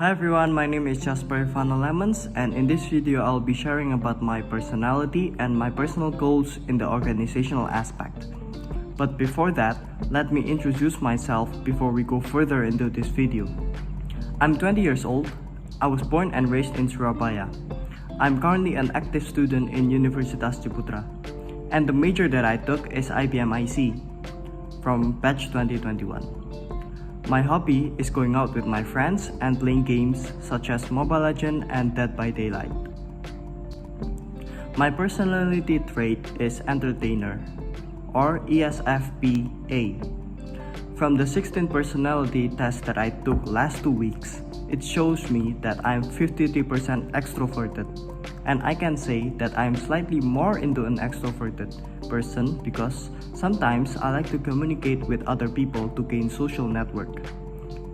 Hi everyone, my name is Jasper Ivano Lemmens, and in this video I'll be sharing about my personality and my personal goals in the organizational aspect. But before that, let me introduce myself before we go further into this video. I'm 20 years old. I was born and raised in Surabaya. I'm currently an active student in Universitas Ciputra, and the major that I took is IBM-IC from batch 2021. My hobby is going out with my friends and playing games such as Mobile Legends and Dead by Daylight. My personality trait is entertainer, or ESFP-A. From the 16 personality test that I took last 2 weeks, it shows me that I'm 53% extroverted, and I can say that I'm slightly more into an extroverted person because sometimes I like to communicate with other people to gain social network.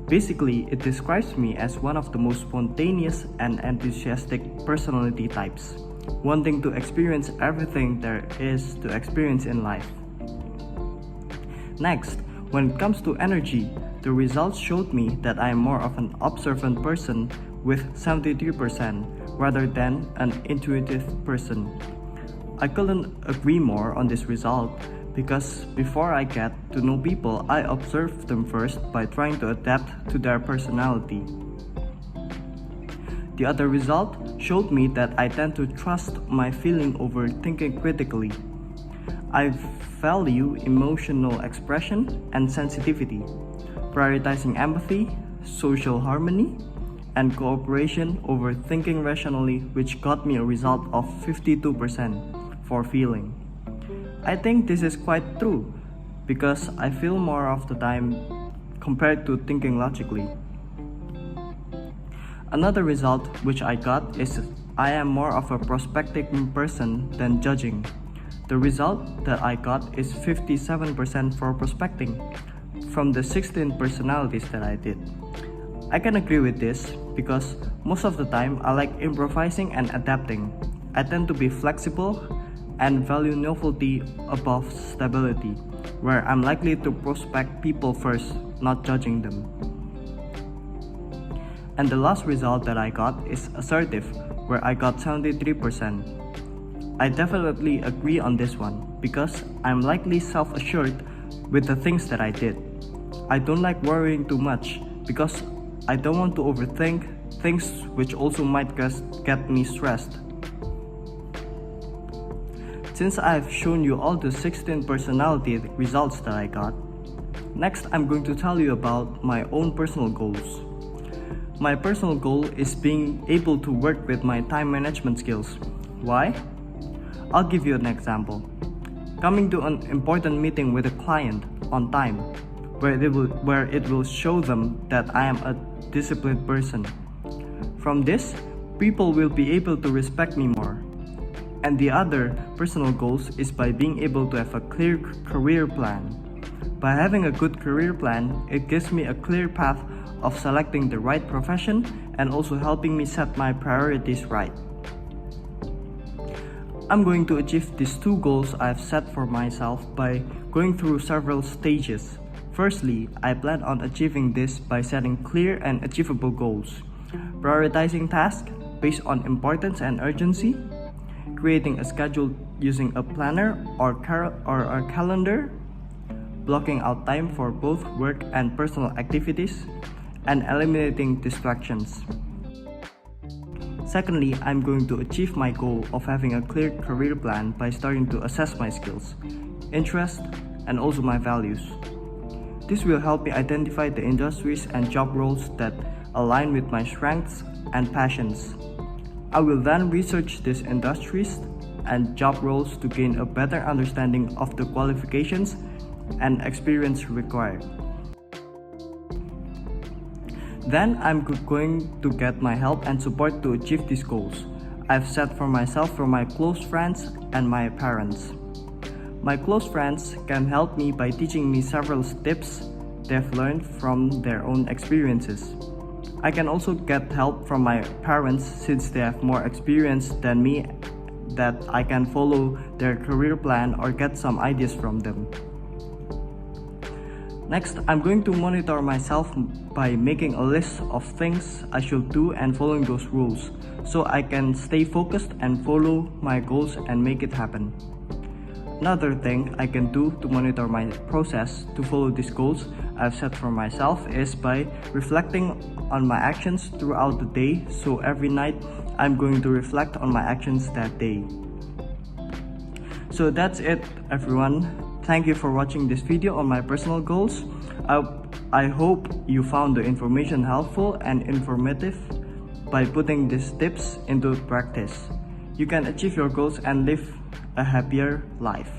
Basically, it describes me as one of the most spontaneous and enthusiastic personality types, wanting to experience everything there is to experience in life. Next, when it comes to energy, the results showed me that I am more of an observant person with 73% rather than an intuitive person. I couldn't agree more on this result because before I get to know people, I observe them first by trying to adapt to their personality. The other result showed me that I tend to trust my feeling over thinking critically. I value emotional expression and sensitivity, prioritizing empathy, social harmony, and cooperation over thinking rationally, which got me a result of 52% for feeling. I think this is quite true because I feel more of the time compared to thinking logically. Another result which I got is I am more of a prospecting person than judging. The result that I got is 57% for prospecting from the 16 personalities that I did. I can agree with this because most of the time I like improvising and adapting. I tend to be flexible and value novelty above stability, where I'm likely to prospect people first, not judging them. And the last result that I got is assertive, where I got 73%. I definitely agree on this one because I'm likely self-assured with the things that I did. I don't like worrying too much because I don't want to overthink things which also might get me stressed. Since I've shown you all the 16 personality results that I got, next I'm going to tell you about my own personal goals. My personal goal is being able to work with my time management skills. Why? I'll give you an example. Coming to an important meeting with a client on time, where it will show them that I am a disciplined person. From this, people will be able to respect me more. And the other personal goals is by being able to have a clear career plan. By having a good career plan, it gives me a clear path of selecting the right profession and also helping me set my priorities right. I'm going to achieve these two goals I've set for myself by going through several stages. Firstly, I plan on achieving this by setting clear and achievable goals, prioritizing tasks based on importance and urgency, creating a schedule using a planner or a calendar, blocking out time for both work and personal activities, and eliminating distractions. Secondly, I'm going to achieve my goal of having a clear career plan by starting to assess my skills, interests, and also my values. This will help me identify the industries and job roles that align with my strengths and passions. I will then research these industries and job roles to gain a better understanding of the qualifications and experience required. Then I'm going to get my help and support to achieve these goals I've set for myself from my close friends and my parents. My close friends can help me by teaching me several tips they've learned from their own experiences. I can also get help from my parents since they have more experience than me that I can follow their career plan or get some ideas from them. Next, I'm going to monitor myself by making a list of things I should do and following those rules, so I can stay focused and follow my goals and make it happen. Another thing I can do to monitor my process to follow these goals I've set for myself is by reflecting on my actions throughout the day. So every night I'm going to reflect on my actions that day. So that's it, everyone. Thank you for watching this video on my personal goals. I hope you found the information helpful and informative. By putting these tips into practice, you can achieve your goals and live a happier life.